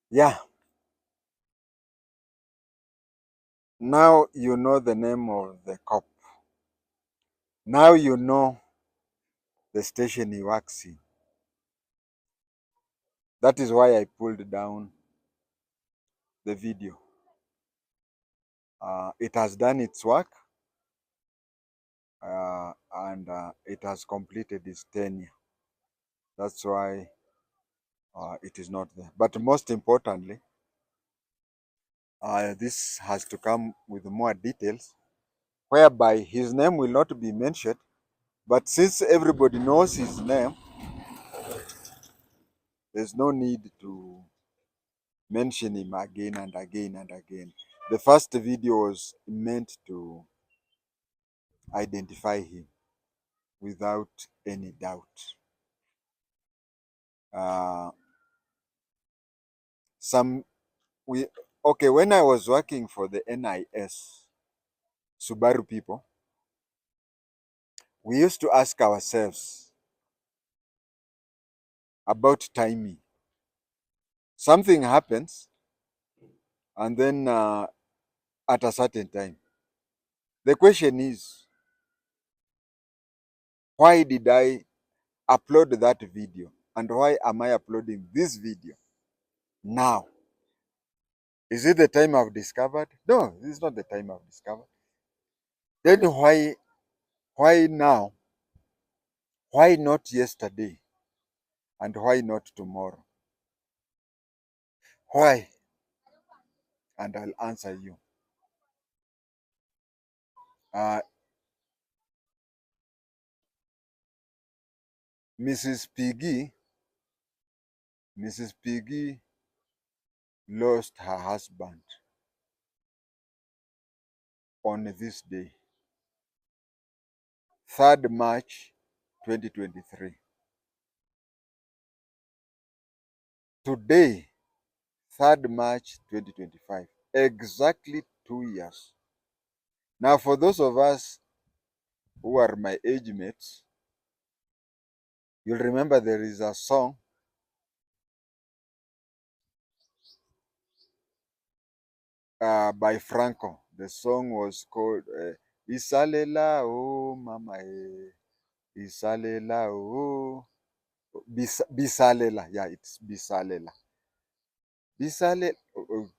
Yeah, now you know the name of the cop. Now you know the station he works in. That is why I pulled down the video. It has done its work, and it has completed its tenure. That's why it is not there. But most importantly, this has to come with more details, whereby his name will not be mentioned. But since everybody knows his name, there's no need to mention him again and again and again. The first video was meant to identify him without any doubt. Uh, some we okay, when I was working for the NIS Subaru people, we used to ask ourselves about timing. Something happens, and then at a certain time, the question is, why did I upload that video, and why am I uploading this video now? Is it the time I've discovered? No, this is not the time I've discovered. Then why now? Why not yesterday? And why not tomorrow? Why? And I'll answer you. Uh, Mrs. Piggy, Mrs. Piggy lost her husband on this day, 3rd March 2023. Today, 3rd March 2025, exactly 2 years. Now, for those of us who are my age mates, you'll remember there is a song by Franco. The song was called Isalela O Mama Isalela O Bisalela. Yeah, it's Bisalela. Bisalela.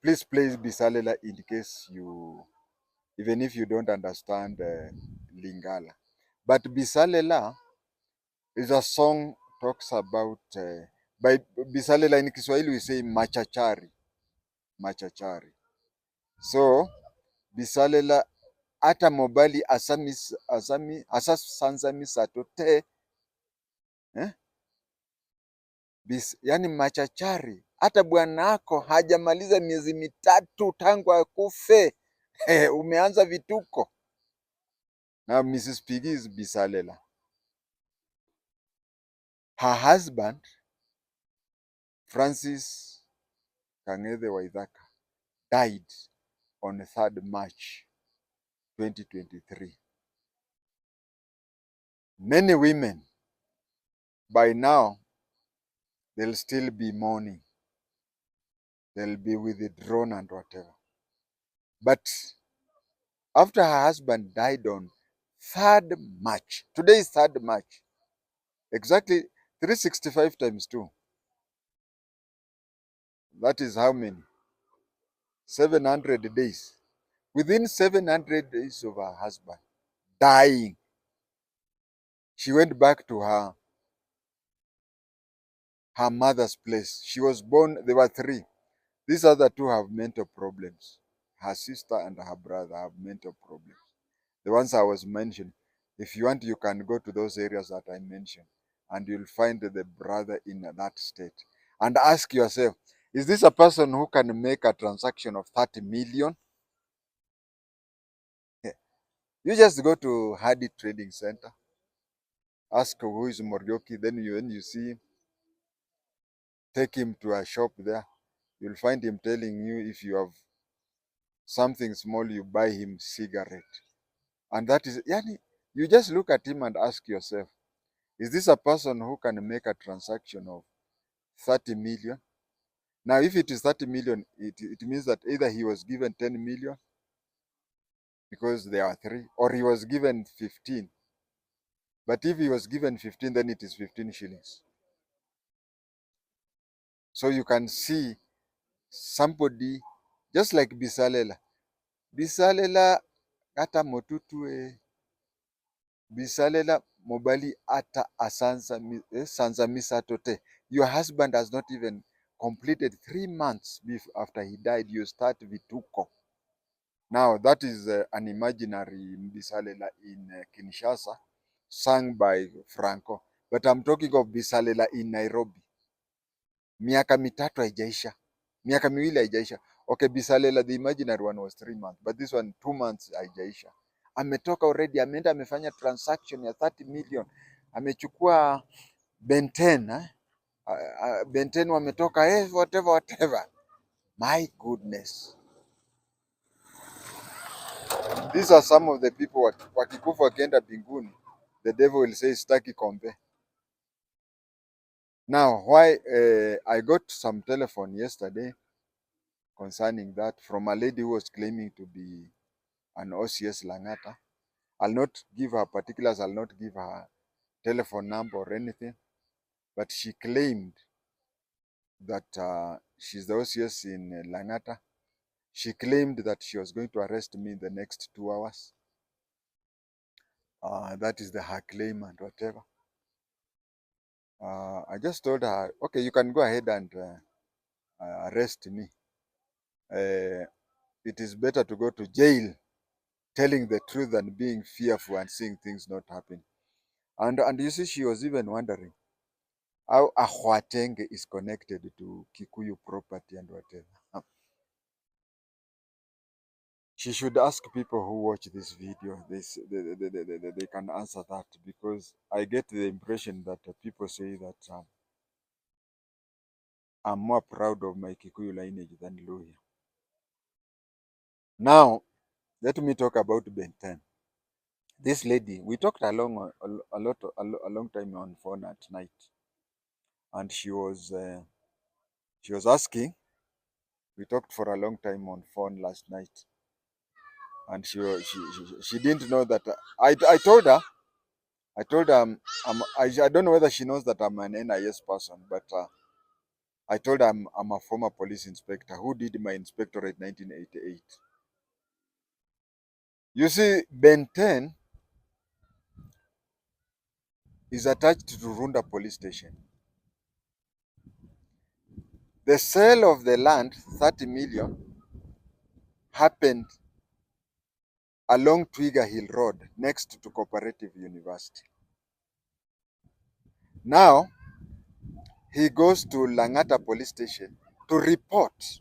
Please play Bisalela in case you, even if you don't understand Lingala. But Bisalela is a song talks about by Bisalela in Kiswahili we say machachari. Machachari. So Bisalela hata mobali asasanzami satote yani machachari, hata bwanako hajamaliza miezi mitatu tangu akufe. Umeanza vituko. Now Mrs. Piggy is Bisalela. Her husband Francis Kang'ethe Waithaka died on 3rd March 2023. Many women by now, they'll still be mourning. They'll be withdrawn and whatever. But after her husband died on 3rd March, today is 3rd March, exactly 365 times 2. That is how many? 700 days. Within 700 days of her husband dying, she went back to her mother's place. She was born, there were 3. These other 2 have mental problems. Her sister and her brother have mental problems. The ones I was mentioning. If you want, you can go to those areas that I mentioned, and you'll find the brother in that state. And ask yourself, is this a person who can make a transaction of 30 million? You just go to Hardy Trading Center, ask who is Morioki, then when you see him, take him to a shop there. You'll find him telling you if you have something small, you buy him cigarette. And that is, yani, you just look at him and ask yourself, is this a person who can make a transaction of 30 million? Now, if it is 30 million, it means that either he was given 10 million because there are three, or he was given 15. But if he was given 15, then it is 15 shillings. So you can see somebody just like Bisalela. Bisalela ata motutue. Bisalela mobali ata sanza misatote. Your husband has not even completed 3 months after he died. You start vituko. Now that is an imaginary Bisalela in Kinshasa, sung by Franco. But I'm talking of Bisalela in Nairobi. Miaka mitatu haijaisha, miaka miwili haijaisha. Okay, Bisalela the imaginary one was 3 months, but this one 2 months haijaisha. Ametoka already, ameenda amefanya transaction ya 30 million, amechukua Benten Benten wametoka whatever. My goodness, these are some of the people wakikufa wakienda binguni, the devil will say staki kombe. Now why I got some telephone yesterday concerning that from a lady who was claiming to be an OCS Langata. I'll not give her particulars, I'll not give her telephone number or anything, but she claimed that she's the OCS in Langata. She claimed that she was going to arrest me in the next 2 hours. That is her claim and whatever. I just told her, okay, you can go ahead and arrest me. It is better to go to jail telling the truth than being fearful and seeing things not happen. And you see, she was even wondering how JI-TENGE is connected to Kikuyu property and whatever. She should ask people who watch this video. They can answer that, because I get the impression that people say that I'm more proud of my Kikuyu lineage than Luhya. Now, let me talk about Benten. This lady, we talked a long time on phone at night, and she was asking. We talked for a long time on phone last night, and she didn't know that I told her. I don't know whether she knows that I'm an NIS person, but I told her I'm a former police inspector who did my inspectorate in 1988. You see, Benten is attached to Runda police station. The sale of the land, 30 million, happened along Twiga Hill Road next to Cooperative University. Now, he goes to Langata police station to report.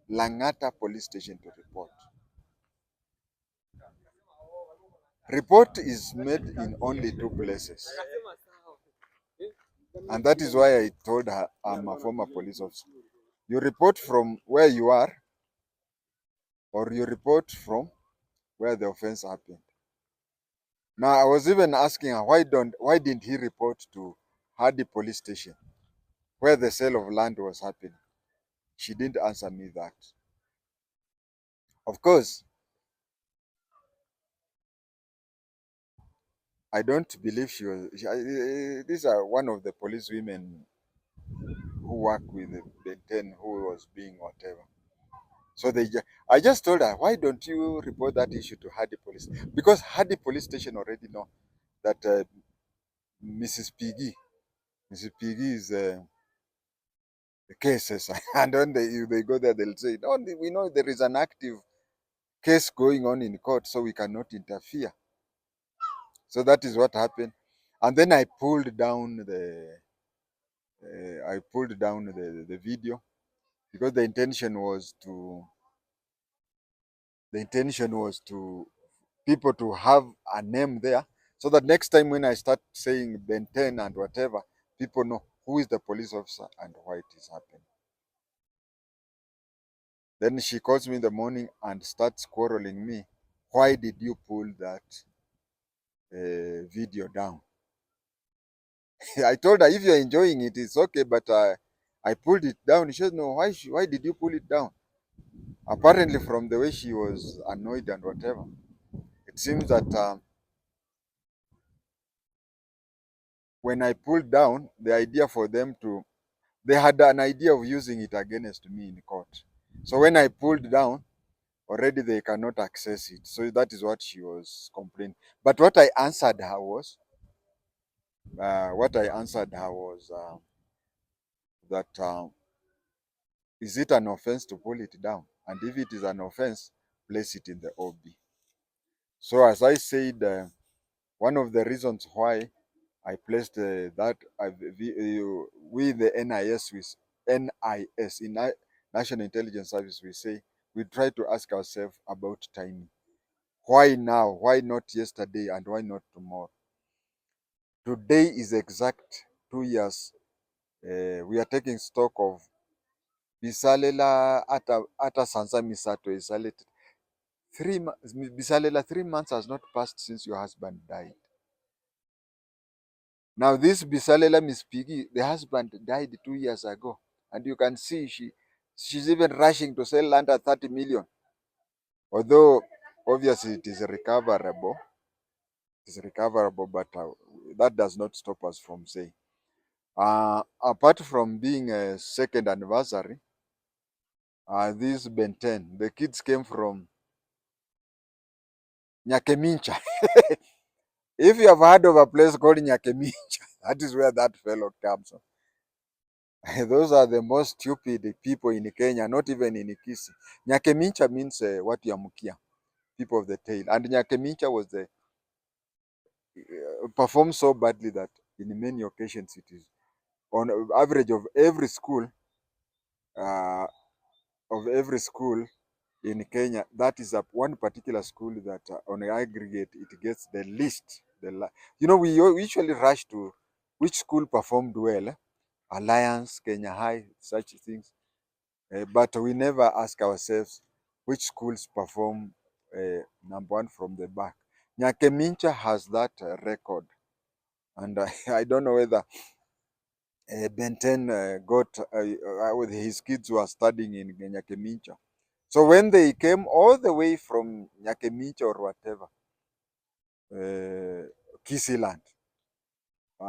Langata police station to report. Report is made in only 2 places. And that is why I told her I'm a former police officer. You report from where you are, or you report from where the offense happened. Now, I was even asking her, why didn't he report to Hardy police station where the sale of land was happening? She didn't answer me that. Of course, I don't believe she was. These are one of the police women who work with Benten who was being whatever. So I just told her, why don't you report that issue to Hardy police? Because Hardy police station already know that Mrs. Piggy is the cases, and when they go there, they'll say, "No, we know there is an active case going on in court, so we cannot interfere." So that is what happened, and then I pulled down the video, because the intention was to people to have a name there, so that next time when I start saying Ben 10 and whatever, people know who is the police officer and why it is happening. Then she calls me in the morning and starts quarreling me. Why did you pull that video down? I told her, if you're enjoying it, it's okay, but I pulled it down. She said, no, why did you pull it down? Apparently, from the way she was annoyed and whatever, it seems that when I pulled down, the idea for them to, they had an idea of using it against me in court. So when I pulled down, already they cannot access it. So that is what she was complaining. But what I answered her was, that is it an offense to pull it down? And if it is an offense, place it in the OB. So as I said, one of the reasons why I placed that we the NIS with NIS in National Intelligence Service, we say we try to ask ourselves about timing. Why now? Why not yesterday? And why not tomorrow? Today is exact 2 years. We are taking stock of Bisalela ata sansa misato isalet. 3 months, Bisalela, 3 months has not passed since your husband died. Now this Bisalela Miss Piggy, the husband died 2 years ago, and you can see she's even rushing to sell land at 30 million. Although obviously it is recoverable, but that does not stop us from saying. Apart from being a second anniversary, this Ben 10, the kids came from Nyakemincha. If you have heard of a place called Nyakemincha, that is where that fellow comes from. Those are the most stupid people in Kenya, not even in Kisi. Nyakemincha means Watuyamukia, people of the tail. And Nyakemincha was performed so badly that in many occasions it is on average uh, of every school in Kenya, that is one particular school that on aggregate it gets the least. We usually rush to which school performed well, Alliance, Kenya High, such things. But we never ask ourselves which schools perform number one from the back. Nyakemincha has that record, and I don't know whether Ben 10 got with his kids who are studying in Nyakemincha. So when they came all the way from Nyakemincha or whatever, Kisiland,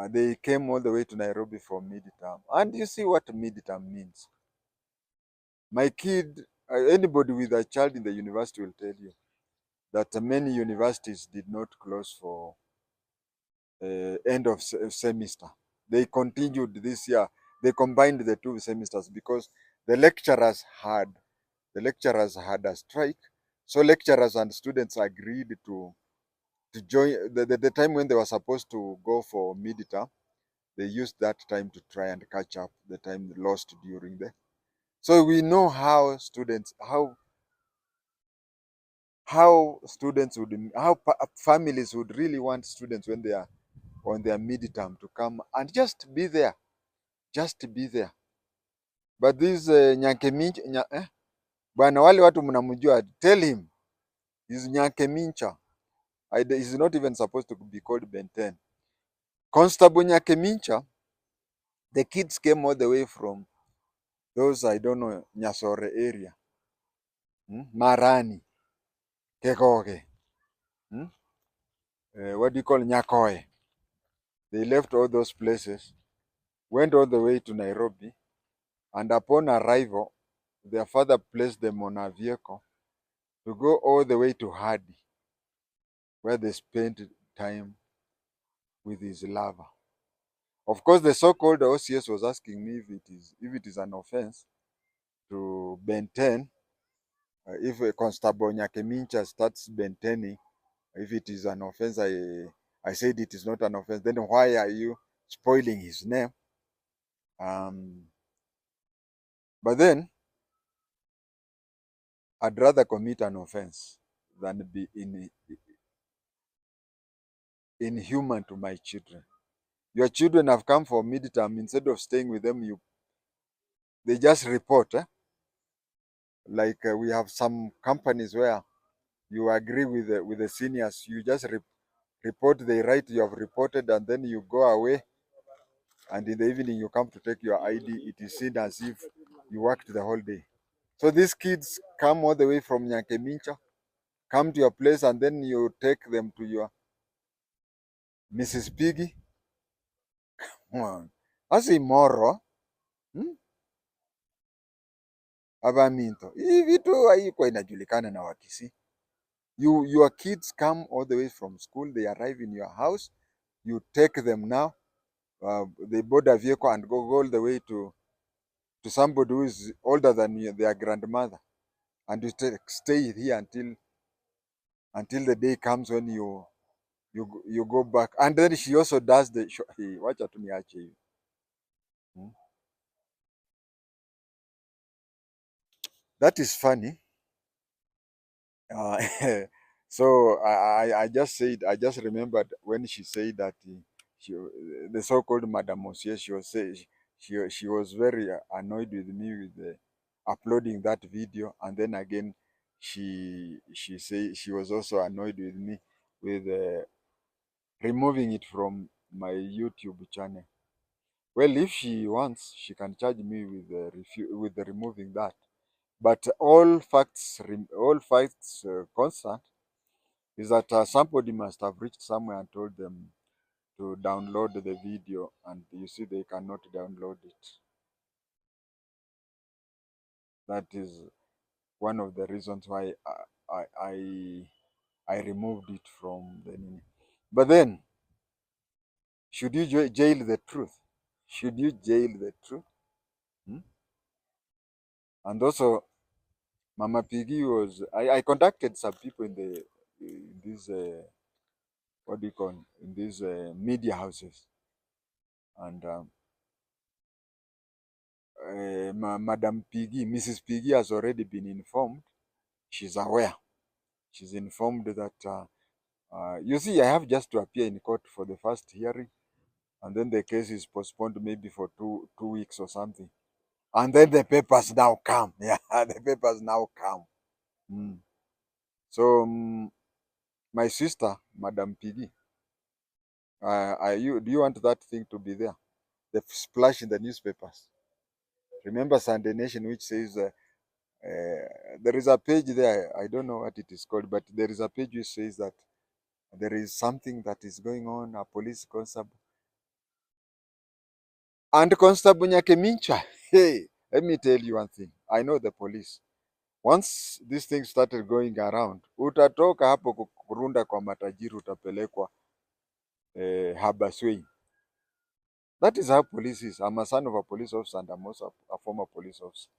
they came all the way to Nairobi for midterm. And you see what midterm means. My kid, anybody with a child in the university will tell you that many universities did not close for end of semester. They continued this year. They combined the 2 semesters because the lecturers had a strike. So lecturers and students agreed to join the time when they were supposed to go for midterm. They used that time to try and catch up the time lost during the. So we know how families would really want students when they are on their midterm to come and just be there, But this Nyakemincha, bwana, wale watu mnamjua, tell him he's Nyakemincha. He's not even supposed to be called Ben 10. Constable Nyakemincha, the kids came all the way from those, I don't know, Nyasore area, Marani, Kekoge, what do you call Nyakoe. They left all those places, went all the way to Nairobi, and upon arrival, their father placed them on a vehicle to go all the way to Hadi, where they spent time with his lover. Of course, the so-called OCS was asking me if it is an offense to Ben 10, if a Constable Nyakemincha starts Ben 10ing, if it is an offense. I said it is not an offense. Then why are you spoiling his name? But then I'd rather commit an offense than be inhuman to my children. Your children have come for midterm. Instead of staying with them, they just report. Like we have some companies where you agree with the seniors. You just report. They write you have reported, and then you go away. and in the evening you come to take your ID, it is seen as if you worked the whole day. So these kids come all the way from Nyakemincha, come to your place, and then you take them to your Mrs. Piggy. That's immoral. Hmm? Abaminto. Hii vitu haikuwa inajulikana na Wakisi. Your kids come all the way from school, they arrive in your house, you take them now, they board a vehicle and go all the way to somebody who is older than their grandmother, and you stay here until the day comes when you go back, and then she also does the wacha tu niache hiyo. That is funny. Uh, so I just remembered when she said that she, the so-called Madame Monsieur, she was say, she was very annoyed with me with uploading that video, and then again she was also annoyed with me with removing it from my YouTube channel. Well, if she wants, she can charge me with with removing that. But all facts constant is that somebody must have reached somewhere and told them to download the video, and you see they cannot download it. That is one of the reasons why I removed it from the nini. But then, should you jail the truth? Should you jail the truth? Hmm? And also, Mama Piggy was. I contacted some people in these what do you call, in these media houses, and Madam Piggy, Mrs. Piggy has already been informed. She's aware. She's informed that you see, I have just to appear in court for the first hearing, and then the case is postponed maybe for two weeks or something, and then the papers now come. Yeah, the papers now come. Mm. So my sister, Madam Piggy, do you want that thing to be there? The splash in the newspapers. Remember Sunday Nation, which says there is a page there. I don't know what it is called, but there is a page which says that there is something that is going on. A police constable and Constable Nyakemincha. Hey, let me tell you one thing. I know the police. Once this thing started going around, utatoka hapo kurunda kwa matajiri, utapelekwa Habaswein. That is how police is. I'm a son of a police officer, and I'm also a former police officer.